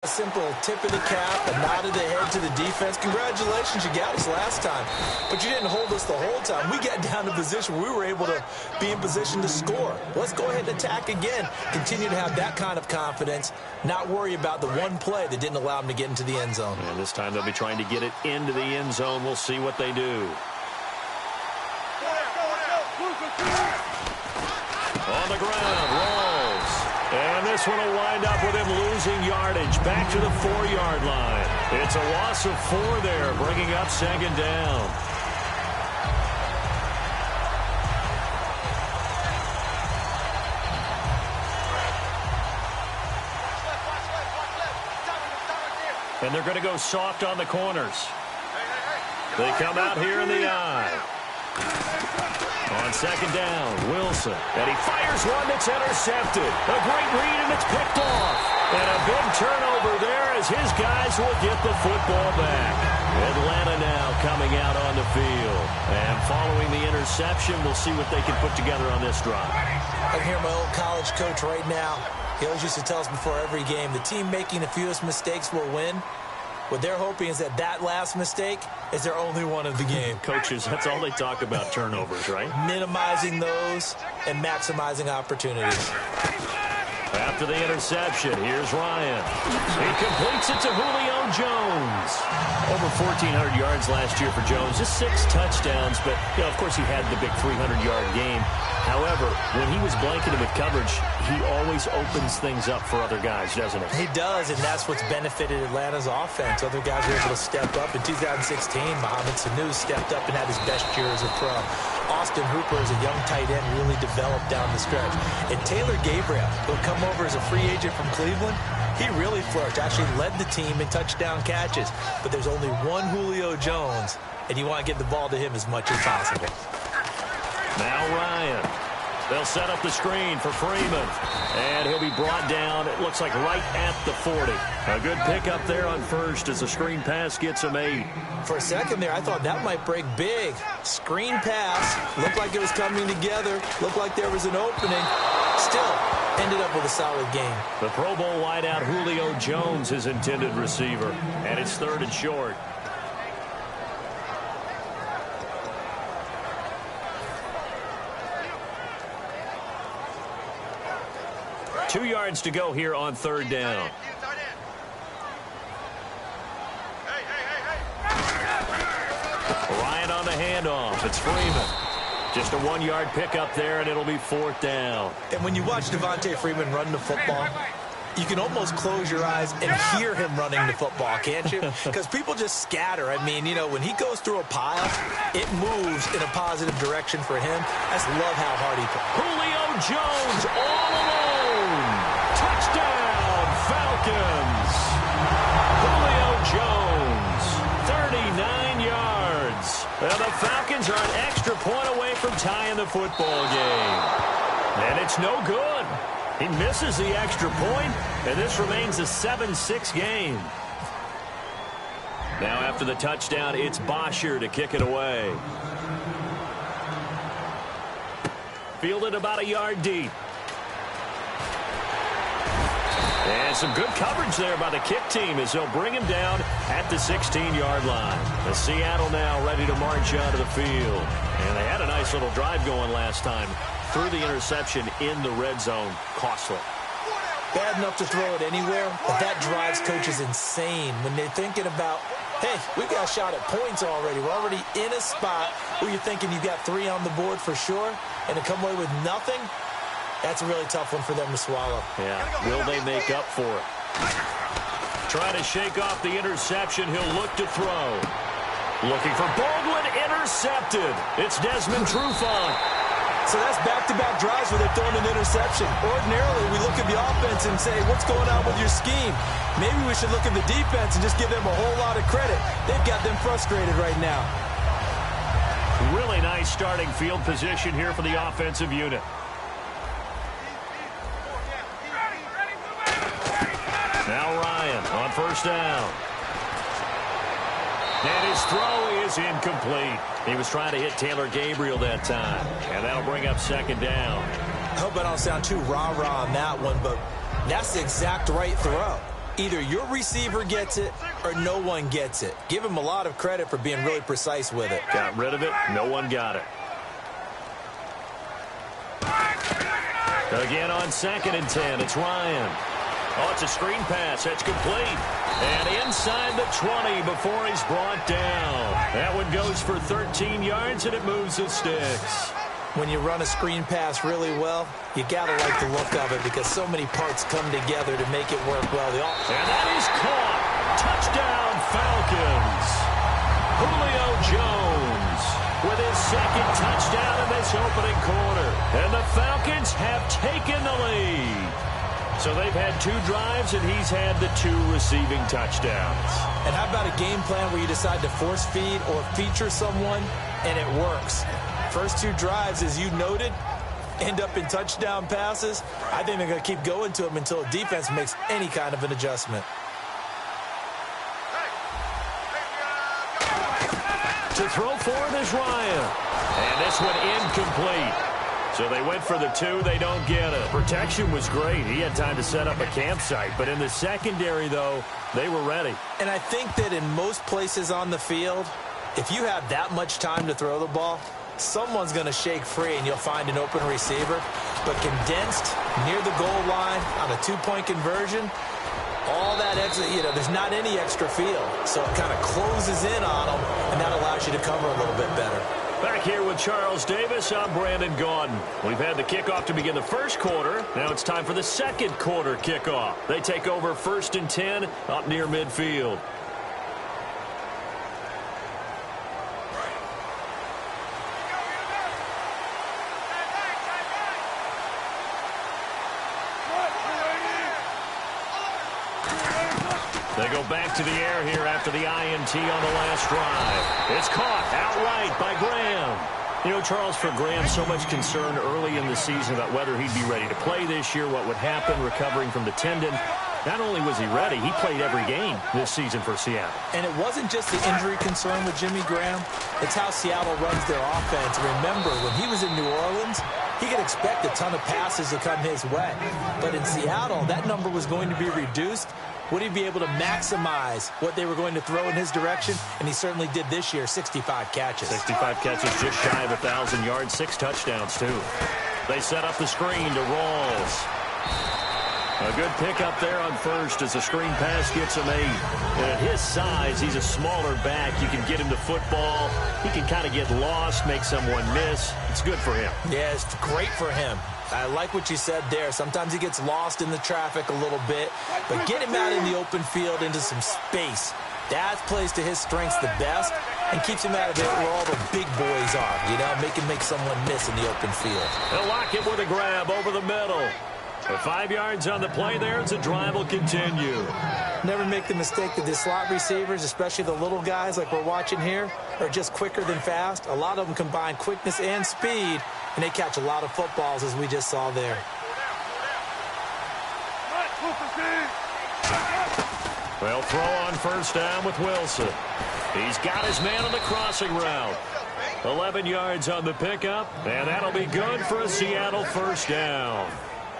A simple tip of the cap, a nod of the head to the defense. Congratulations, you got us last time. But you didn't hold us the whole time. We got down to a position where we were able to be in position to score. Let's go ahead and attack again. Continue to have that kind of confidence, not worry about the one play that didn't allow them to get into the end zone. And this time they'll be trying to get it into the end zone. We'll see what they do. On the ground, rolls. And this one will wind up with him losing yardage back to the 4-yard line. It's a loss of 4 there, bringing up second down. And they're going to go soft on the corners. They come out here in the eye. On second down, Wilson. And he fires one that's intercepted. A great read, and it's picked off. And a big turnover there as his guys will get the football back. Atlanta now coming out on the field. And following the interception, we'll see what they can put together on this drive. I can hear my old college coach right now. He always used to tell us before every game, the team making the fewest mistakes will win. What they're hoping is that that last mistake is their only one of the game. Coaches, that's all they talk about, turnovers, right? Minimizing those and maximizing opportunities. After the interception, here's Ryan. He completes it to Julio Jones. Over 1,400 yards last year for Jones. Just 6 touchdowns, but, you know, of course, he had the big 300-yard game. However, when he was blanketed with coverage, he always opens things up for other guys, doesn't he? He does, and that's what's benefited Atlanta's offense. Other guys were able to step up. In 2016, Mohamed Sanu stepped up and had his best year as a pro. Austin Hooper, as a young tight end, really developed down the stretch. And Taylor Gabriel, who'll come over as a free agent from Cleveland, he really flourished, actually led the team in touchdown catches. But there's only one Julio Jones, and you want to get the ball to him as much as possible. Now Ryan. They'll set up the screen for Freeman. And he'll be brought down, it looks like right at the 40. A good pickup there on first as the screen pass gets him 8. For a second there, I thought that might break big. Screen pass. Looked like it was coming together. Looked like there was an opening. Still ended up with a solid game. The Pro Bowl wideout Julio Jones, his intended receiver. And it's 3rd and short. Two yards to go here on 3rd down. Ryan on the handoff. It's Freeman. Just a 1-yard pickup there, and it'll be 4th down. And when you watch Devontae Freeman run the football, you can almost close your eyes and hear him running the football, can't you? Because people just scatter. I mean, you know, when he goes through a pile, it moves in a positive direction for him. I just love how hard he plays. Julio Jones all alone. Touchdown, Falcons. Julio Jones, 39 yards. And the Falcons are an extra point away from tying the football game. And it's no good. He misses the extra point, and this remains a 7-6 game. Now after the touchdown, it's Bosher to kick it away. Fielded about a yard deep. And some good coverage there by the kick team as they'll bring him down at the 16-yard line. The Seattle now ready to march out of the field. And they had a nice little drive going last time. Through the interception in the red zone. Costly. Bad enough to throw it anywhere, but that drives coaches insane when they're thinking about, hey, we got a shot at points already. We're already in a spot where you're thinking you got 3 on the board for sure, and to come away with nothing, that's a really tough one for them to swallow. Yeah, will they make up for it? Trying to shake off the interception. He'll look to throw. Looking for Baldwin, intercepted. It's Desmond Trufant. So that's back-to-back drives where they're throwing an interception. Ordinarily, we look at the offense and say, what's going on with your scheme? Maybe we should look at the defense and just give them a whole lot of credit. They've got them frustrated right now. Really nice starting field position here for the offensive unit. Now Ryan on 1st down. And his throw is incomplete. He was trying to hit Taylor Gabriel that time. And that'll bring up 2nd down. I hope I don't sound too rah-rah on that one, but that's the exact right throw. Either your receiver gets it or no one gets it. Give him a lot of credit for being really precise with it. Got rid of it. No one got it. Again on 2nd and 10, it's Ryan. Oh, it's a screen pass. That's complete. And inside the 20 before he's brought down. That one goes for 13 yards, and it moves the sticks. When you run a screen pass really well, you got to like the look of it because so many parts come together to make it work well. And that is caught. Touchdown, Falcons. Julio Jones with his second touchdown in this opening quarter. And the Falcons have taken the lead. So they've had 2 drives, and he's had the 2 receiving touchdowns. And how about a game plan where you decide to force feed or feature someone, and it works? First 2 drives, as you noted, end up in touchdown passes. I think they're going to keep going to them until the defense makes any kind of an adjustment. To throw forward is Ryan. And this one incomplete. So they went for the 2. They don't get it. Protection was great. He had time to set up a campsite. But in the secondary, though, they were ready. And I think that in most places on the field, if you have that much time to throw the ball, someone's going to shake free and you'll find an open receiver. But condensed near the goal line on a 2-point conversion, all that extra, there's not any extra field. So it kind of closes in on them, and that allows you to cover a little bit better. Back here with Charles Davis, I'm Brandon Gaudin. We've had the kickoff to begin the first quarter. Now it's time for the second quarter kickoff. They take over 1st and 10 up near midfield. They go back to the air here after the INT on the last drive. It's caught outright by Graham. You know, Charles, for Graham, so much concern early in the season about whether he'd be ready to play this year, what would happen recovering from the tendon. Not only was he ready, he played every game this season for Seattle. And it wasn't just the injury concern with Jimmy Graham. It's how Seattle runs their offense. Remember, when he was in New Orleans, he could expect a ton of passes to come his way. But in Seattle, that number was going to be reduced. Would he be able to maximize what they were going to throw in his direction? And he certainly did this year, 65 catches. 65 catches, just shy of 1,000 yards, 6 touchdowns, too. They set up the screen to Rawls. A good pickup there on first as the screen pass gets him 8. And at his size, he's a smaller back. You can get him the football. He can kind of get lost, make someone miss. It's good for him. Yeah, it's great for him. I like what you said there. Sometimes he gets lost in the traffic a little bit, but get him out in the open field into some space. That plays to his strengths the best and keeps him out of it where all the big boys are, make him make someone miss in the open field. They'll lock him with a grab over the middle. 5 yards on the play there as the drive will continue. Never make the mistake that the slot receivers, especially the little guys like we're watching here, are just quicker than fast. A lot of them combine quickness and speed, and they catch a lot of footballs, as we just saw there. Well, throw on first down with Wilson. He's got his man on the crossing route. 11 yards on the pickup, and that'll be good for a Seattle first down.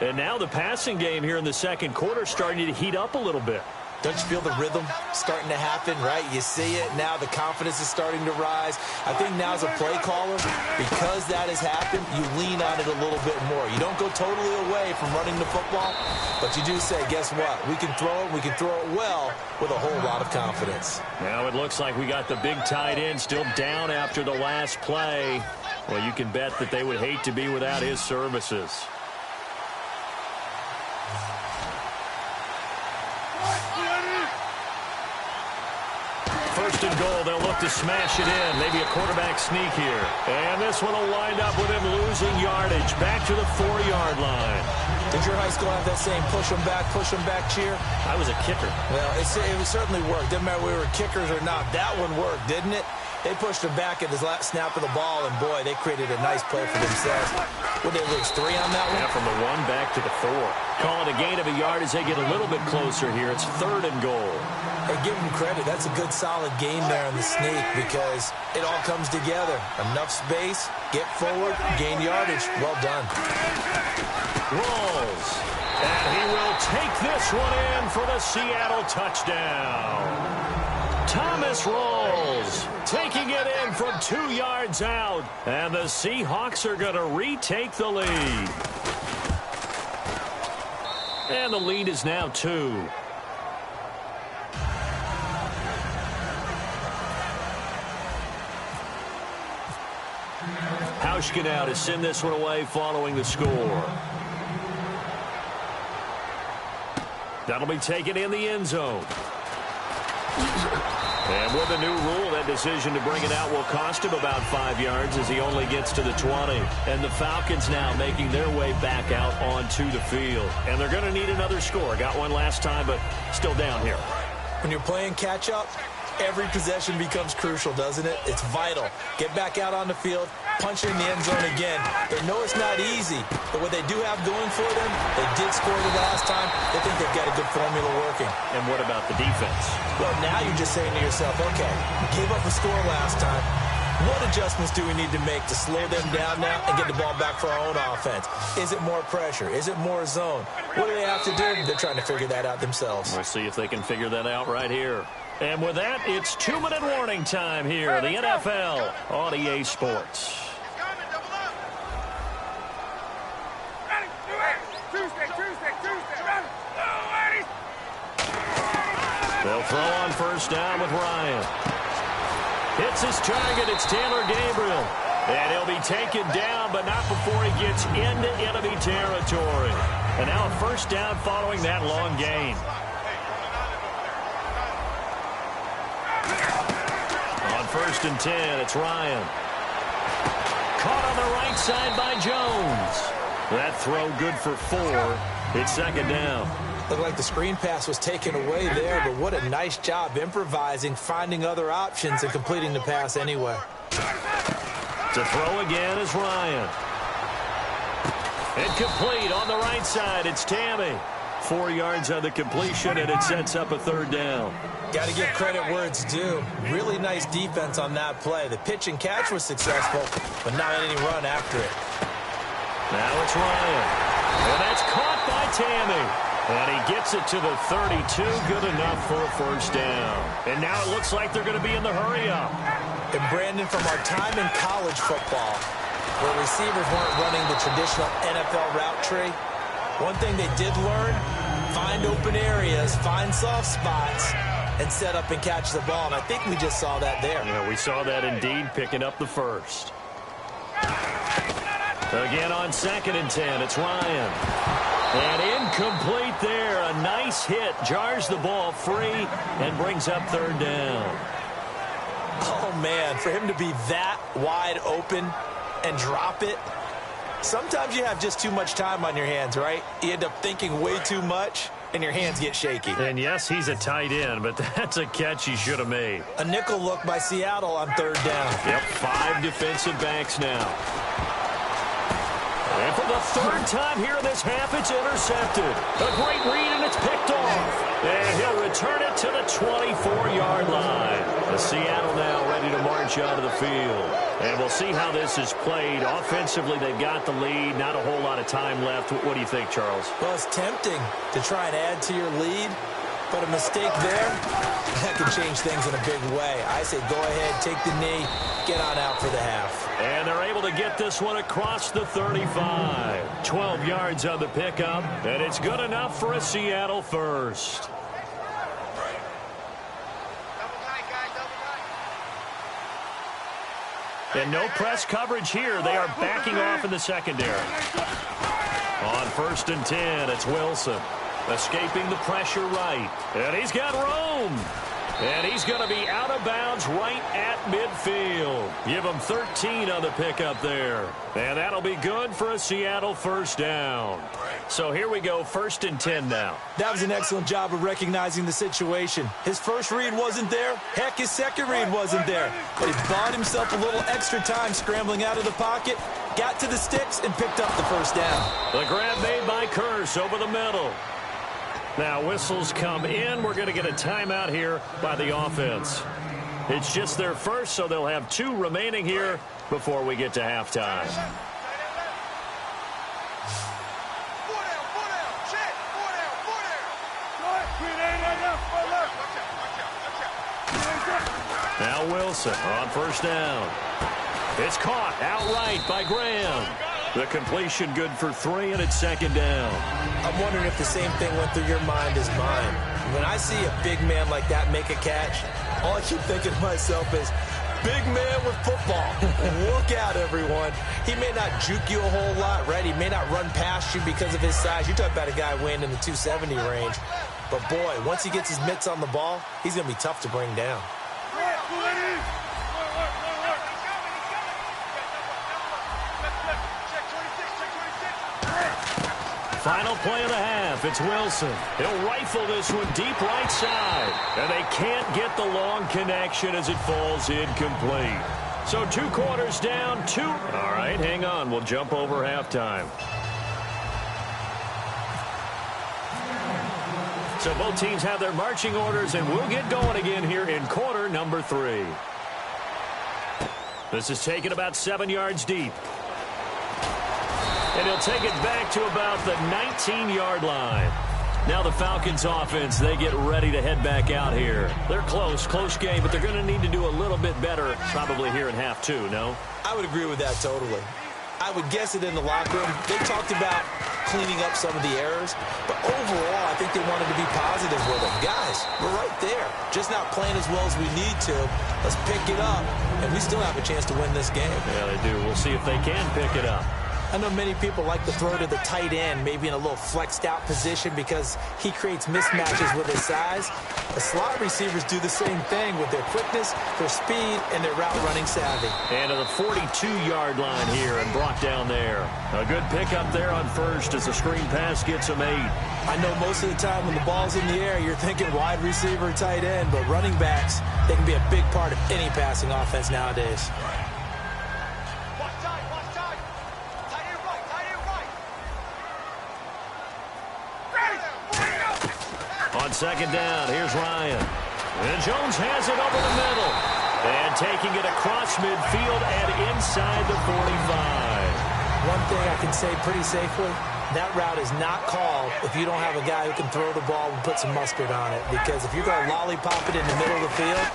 And now the passing game here in the second quarter starting to heat up a little bit. Don't you feel the rhythm starting to happen, right? You see it now. The confidence is starting to rise. I think now as a play caller, because that has happened, you lean on it a little bit more. You don't go totally away from running the football, but you do say, guess what? We can throw it. We can throw it well with a whole lot of confidence. Now it looks like we got the big tight end still down after the last play. Well, you can bet that they would hate to be without his services. First and goal, they'll look to smash it in. Maybe a quarterback sneak here. And this one will wind up with him losing yardage. Back to the 4-yard line. Did your high school have that same push them back cheer? I was a kicker. Well, it certainly worked. Didn't matter whether we were kickers or not. That one worked, didn't it? They pushed him back at the last snap of the ball, and boy, they created a nice play for themselves. Would they lose 3 on that one? Yeah, from the 1 back to the 4. Call it a gain of a yard as they get a little bit closer here. It's 3rd and goal. Hey, give them credit. That's a good, solid gain there on the sneak because it all comes together. Enough space, get forward, gain yardage. Well done. Rawls And he will take this one in for the Seattle touchdown. Thomas rolls, taking it in from 2 yards out. And the Seahawks are going to retake the lead. And the lead is now 2. Hauschka now to send this one away following the score. That'll be taken in the end zone. And with the new rule, that decision to bring it out will cost him about 5 yards as he only gets to the 20. And the Falcons now making their way back out onto the field. And they're going to need another score. Got one last time, but still down here. When you're playing catch-up, every possession becomes crucial, doesn't it? It's vital. Get back out on the field, punch it in the end zone again. They know it's not easy, but what they do have going for them, they did score the last time. They think they've got a good formula working. And what about the defense? Well, now you're just saying to yourself, okay, gave up a score last time. What adjustments do we need to make to slow them down now and get the ball back for our own offense? Is it more pressure? Is it more zone? What do they have to do? They're trying to figure that out themselves. We'll see if they can figure that out right here. And with that, it's 2-minute warning time here, the NFL on EA Sports. They'll throw on first down with Ryan. Hits his target. It's Taylor Gabriel. And he'll be taken down, but not before he gets into enemy territory. And now a first down following that long gain. On 1st and 10, it's Ryan. Caught on the right side by Jones. That throw good for 4. It's 2nd down. Looked like the screen pass was taken away there, but what a nice job improvising, finding other options, and completing the pass anyway. To throw again is Ryan. Incomplete on the right side. It's Tammy. 4 yards on the completion, and it sets up a 3rd down. Got to give credit where it's due. Really nice defense on that play. The pitch and catch was successful, but not any run after it. Now it's Ryan. And that's caught by Tammy. And he gets it to the 32. Good enough for a first down. And now it looks like they're going to be in the hurry-up. And Brandon, from our time in college football, where receivers weren't running the traditional NFL route tree, one thing they did learn, find open areas, find soft spots, and set up and catch the ball. And I think we just saw that there. Yeah, we saw that indeed, picking up the first. Again on 2nd and 10, it's Ryan. And incomplete there. A nice hit. Jars the ball free and brings up 3rd down. Oh, man, for him to be that wide open and drop it. Sometimes you have just too much time on your hands, right? You end up thinking way too much, and your hands get shaky. And, yes, he's a tight end, but that's a catch he should have made. A nickel look by Seattle on 3rd down. Yep, 5 defensive backs now. And for the 3rd time here in this half, it's intercepted. A great read, and it's picked off. And he'll return it to the 24-yard line. The Seattle now ready to march out of the field. And we'll see how this is played. Offensively, they've got the lead. Not a whole lot of time left. What do you think, Charles? Well, it's tempting to try and add to your lead. But a mistake there, that could change things in a big way. I say go ahead, take the knee, get on out for the half. And they're able to get this one across the 35. 12 yards on the pickup, and it's good enough for a Seattle first. And no press coverage here. They are backing off in the secondary. On 1st and 10, it's Wilson. Escaping the pressure right. And he's got room. And he's going to be out of bounds right at midfield. Give him 13 on the pickup there. And that'll be good for a Seattle first down. So here we go, 1st and 10 now. That was an excellent job of recognizing the situation. His first read wasn't there. Heck, his second read wasn't there. But he bought himself a little extra time scrambling out of the pocket, got to the sticks, and picked up the first down. The grab made by Kearse over the middle. Now whistles come in. We're going to get a timeout here by the offense. It's just their first, so they'll have 2 remaining here before we get to halftime. Now Wilson on first down. It's caught outright by Graham. The completion good for 3, and it's second down. I'm wondering if the same thing went through your mind as mine. When I see a big man like that make a catch, all I keep thinking to myself is, big man with football. Look out, everyone. He may not juke you a whole lot, right? He may not run past you because of his size. You're talking about a guy weighing in the 270 range. But, boy, once he gets his mitts on the ball, he's going to be tough to bring down. Final play of the half. It's Wilson. He'll rifle this one deep right side. And they can't get the long connection as it falls incomplete. So 2 quarters down, 2. All right, hang on. We'll jump over halftime. So both teams have their marching orders, and we'll get going again here in quarter number 3. This is taken about 7 yards deep. And he'll take it back to about the 19-yard line. Now the Falcons offense, they get ready to head back out here. They're close game, but they're going to need to do a little bit better probably here in half 2, no? I would agree with that totally. I would guess it in the locker room. They talked about cleaning up some of the errors, but overall, I think they wanted to be positive with them. Guys, we're right there. Just not playing as well as we need to. Let's pick it up, and we still have a chance to win this game. Yeah, they do. We'll see if they can pick it up. I know many people like to throw to the tight end, maybe in a little flexed out position because he creates mismatches with his size. The slot receivers do the same thing with their quickness, their speed, and their route running savvy. And to the 42-yard line here and brought down there. A good pickup there on first as the screen pass gets him 8. I know most of the time when the ball's in the air, you're thinking wide receiver, tight end, but running backs, they can be a big part of any passing offense nowadays. On second down, here's Ryan. And Jones has it over the middle. And taking it across midfield and inside the 45. One thing I can say pretty safely, that route is not called if you don't have a guy who can throw the ball and put some mustard on it. Because if you're going to lollipop it in the middle of the field,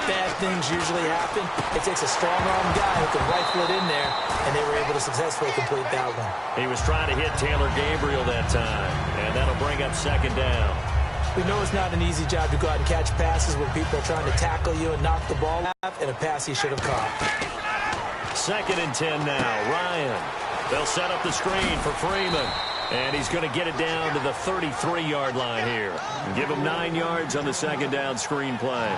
bad things usually happen. It takes a strong-arm guy who can rifle it in there, and they were able to successfully complete that one. He was trying to hit Taylor Gabriel that time, and that'll bring up second down. We know it's not an easy job to go out and catch passes when people are trying to tackle you and knock the ball out, and a pass he should have caught. Second and 10 now. Ryan. They'll set up the screen for Freeman. And he's going to get it down to the 33-yard line here. And give him 9 yards on the second down screen play.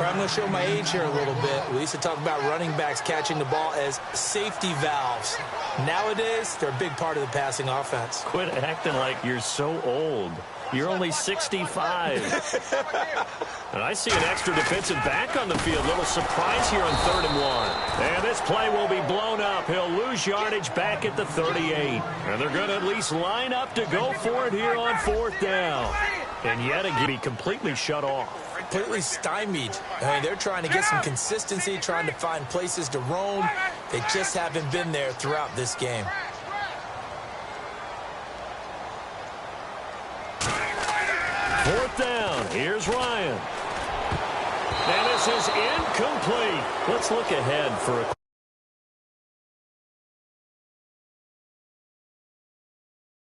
I'm going to show my age here a little bit. We used to talk about running backs catching the ball as safety valves. Nowadays, they're a big part of the passing offense. Quit acting like you're so old. You're only 65. And I see an extra defensive back on the field. Little surprise here on 3rd and 1. And this play will be blown up. He'll lose yardage back at the 38. And they're going to at least line up to go for it here on 4th down. And yet again, he completely shut off. Completely stymied. I mean, they're trying to get some consistency, trying to find places to roam. They just haven't been there throughout this game. Fourth down. Here's Ryan. And this is incomplete. Let's look ahead for a